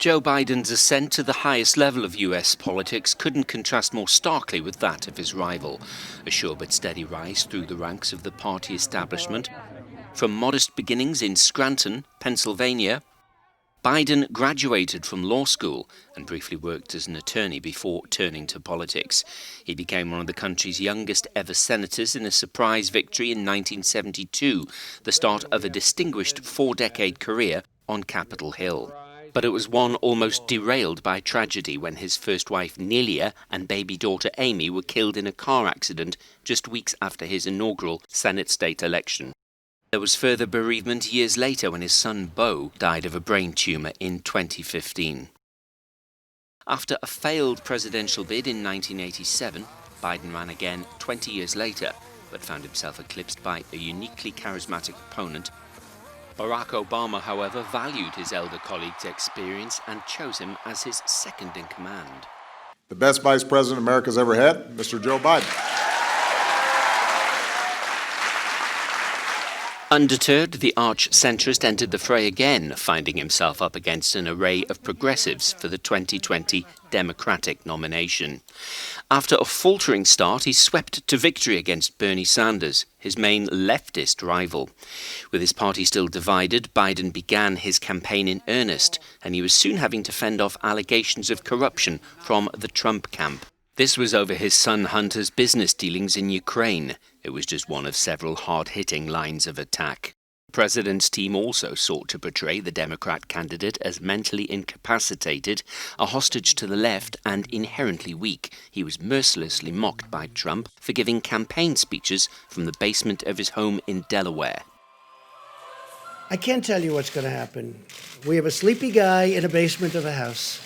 Joe Biden's ascent to the highest level of US politics couldn't contrast more starkly with that of his rival. A sure but steady rise through the ranks of the party establishment. From modest beginnings in Scranton, Pennsylvania, Biden graduated from law school and briefly worked as an attorney before turning to politics. He became one of the country's youngest ever senators in a surprise victory in 1972, the start of a distinguished four-decade career on Capitol Hill. But it was one almost derailed by tragedy when his first wife Nelia and baby daughter Amy were killed in a car accident just weeks after his inaugural Senate state election. There was further bereavement years later when his son Beau died of a brain tumour in 2015. After a failed presidential bid in 1987, Biden ran again 20 years later, but found himself eclipsed by a uniquely charismatic opponent. Barack Obama, however, valued his elder colleague's experience and chose him as his second in command. The best vice president America's ever had, Mr. Joe Biden. Undeterred, the arch-centrist entered the fray again, finding himself up against an array of progressives for the 2020 Democratic nomination. After a faltering start, he swept to victory against Bernie Sanders, his main leftist rival. With his party still divided, Biden began his campaign in earnest, and he was soon having to fend off allegations of corruption from the Trump camp. This was over his son Hunter's business dealings in Ukraine. It was just one of several hard-hitting lines of attack. The president's team also sought to portray the Democrat candidate as mentally incapacitated, a hostage to the left, and inherently weak. He was mercilessly mocked by Trump for giving campaign speeches from the basement of his home in Delaware. I can't tell you what's going to happen. We have a sleepy guy in a basement of a house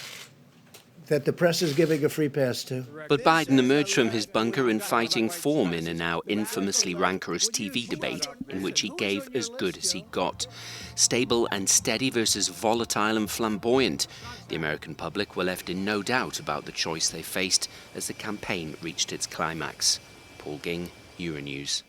that the press is giving a free pass to. But Biden emerged from his bunker in fighting form in a now infamously rancorous TV debate in which he gave as good as he got. Stable and steady versus volatile and flamboyant. The American public were left in no doubt about the choice they faced as the campaign reached its climax. Paul Ging, Euronews.